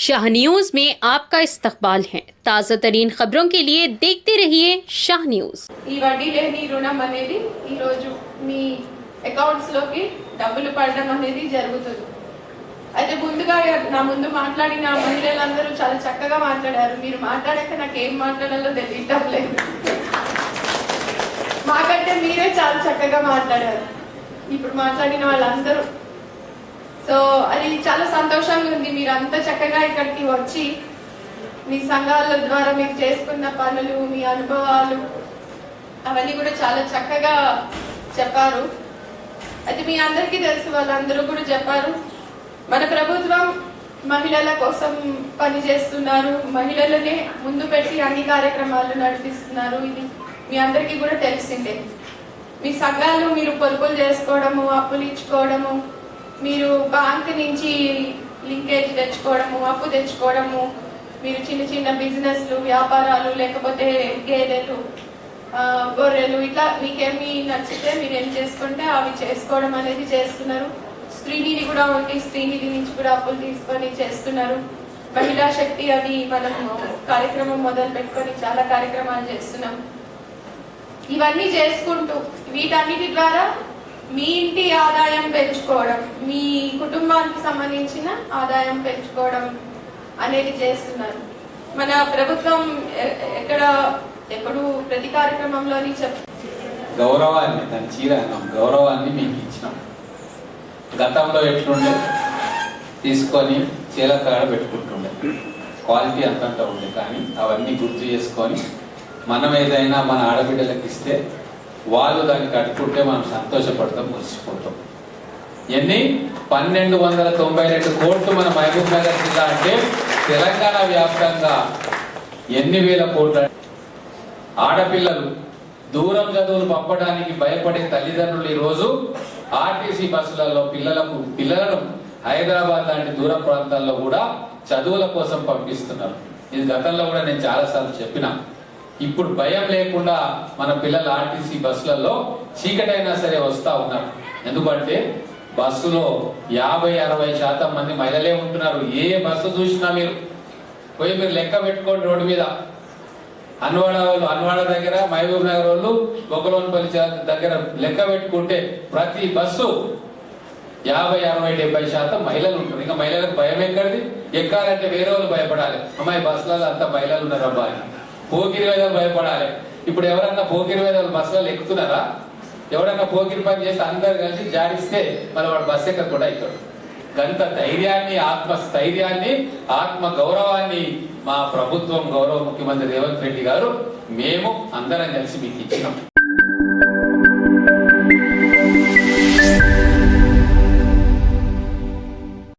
Shah news में आपका इस्तकबाल है। ताज़ा तरीन खबरों के लिए देखते रहिए शाह न्यूज। ఈ వడ్డీ లేని రుణం అనేది ఈ రోజు మీ అకౌంట్స్ లోకి డబ్బులు పడడం అనేది జరుగుతుంది. అయితే ముందుగా నా ముందు మాట్లాడిన మహిళలందరూ చాలా చక్కగా మాట్లాడారు. మీరు మాట్లాడాక నాకు ఏం మాట్లాడాలో తెలియటం లేదు. మాకంటే మీరే చాలా చక్కగా మాట్లాడారు ఇప్పుడు మాట్లాడిన వాళ్ళందరూ. సో అది చాలా సంతోషంగా ఉంది. మీరు అంత చక్కగా ఇక్కడికి వచ్చి మీ సంఘాల ద్వారా మీరు చేసుకున్న పనులు, మీ అనుభవాలు అవన్నీ కూడా చాలా చక్కగా చెప్పారు. అయితే మీ అందరికీ తెలుసు, వాళ్ళందరూ కూడా చెప్పారు, మన ప్రభుత్వం మహిళల కోసం పని చేస్తున్నారు, మహిళలనే ముందు పెట్టి అన్ని కార్యక్రమాలు నడిపిస్తున్నారు. ఇది మీ అందరికీ కూడా తెలిసిందే. మీ సంఘాలు మీరు పొదుపులు చేసుకోవడము, అప్పులు ఇచ్చుకోవడము, మీరు బ్యాంక్ నుంచి లింకేజ్ తెచ్చుకోవడము, అప్పు తెచ్చుకోవడము, మీరు చిన్న చిన్న బిజినెస్లు, వ్యాపారాలు, లేకపోతే గేదెలు, గొర్రెలు, ఇట్లా మీకేమి నచ్చితే మీరు ఏం చేసుకుంటే అవి చేసుకోవడం అనేది చేస్తున్నారు. స్త్రీనిధి కూడా ఉంది, స్త్రీనిధి నుంచి కూడా అప్పులు తీసుకొని చేస్తున్నారు. మహిళా శక్తి అది మనం కార్యక్రమం మొదలు పెట్టుకొని చాలా కార్యక్రమాలు చేస్తున్నాం. ఇవన్నీ చేసుకుంటూ వీటన్నిటి ద్వారా మీ ఇంటి ఆదాయం పెంచుకోవడం, మీ కుటుంబానికి సంబంధించిన ఆదాయం పెంచుకోవడం అనేది చేస్తున్నారు. మన ప్రభుత్వం ఎప్పుడు ప్రతి కార్యక్రమంలోని గౌరవాన్ని, దాని చీర గౌరవాన్ని మీకు ఇచ్చినాం. గతంలో ఎట్లుండే తీసుకొని చీల కాడ పెట్టుకుంటుండే, క్వాలిటీ అంతంటా ఉండే. కానీ అవన్నీ గుర్తు చేసుకొని మనం ఏదైనా మన ఆడబిడ్డలకు ఇస్తే వాళ్ళు దాన్ని కట్టుకుంటే మనం సంతోషపడతాం, మురిసిపోతాం. ఎన్ని 1292 కోట్లు మన మహబూబ్ నగర్ జిల్లా అంటే తెలంగాణ వ్యాప్తంగా ఎన్ని వేల కోట్ల ఆడపిల్లలు దూరం చదువులు పంపడానికి భయపడే తల్లిదండ్రులు ఈరోజు ఆర్టీసీ బస్సులలో పిల్లలను హైదరాబాద్ లాంటి దూర ప్రాంతాల్లో కూడా చదువుల కోసం పంపిస్తున్నారు. ఇది గతంలో కూడా నేను చాలాసార్లు చెప్పినా. ఇప్పుడు భయం లేకుండా మన పిల్లలు ఆర్టీసీ బస్సులలో చీకటైనా సరే వస్తా ఉన్నారు. ఎందుకంటే బస్సులో 50-60% మంది మహిళలే ఉంటున్నారు. ఏ బస్సు చూసినా మీరు పోయి మీరు లెక్క పెట్టుకోండి. రోడ్డు మీద అన్వాడ దగ్గర, మహబూబ్ నగర్ వాళ్ళు, బొక్కలోనిపల్లి దగ్గర లెక్క పెట్టుకుంటే ప్రతి బస్సు 50-60-70% మహిళలు ఉంటారు. ఇంకా మహిళలకు భయం ఎక్కడిది? ఎక్కాలంటే వేరే వాళ్ళు భయపడాలి. అమ్మాయి బస్సులలో అంతా మహిళలు ఉన్నారు అబ్బాయి, పోకిరి వేదాలు భయపడాలి. ఇప్పుడు ఎవరన్నా పోకిరి వేదాలు బస్సులలో ఎక్కుతున్నారా? ఎవరన్నా పోకిరి పని చేసి అందరు కలిసి జాడిస్తే మన వాడు బస్సు ఎక్కకుండా అవుతాడు. గంత ధైర్యాన్ని, ఆత్మస్థైర్యాన్ని, ఆత్మ గౌరవాన్ని మా ప్రభుత్వం, గౌరవ ముఖ్యమంత్రి రేవంత్ రెడ్డి గారు, మేము అందరం కలిసి మీకు ఇచ్చినాం.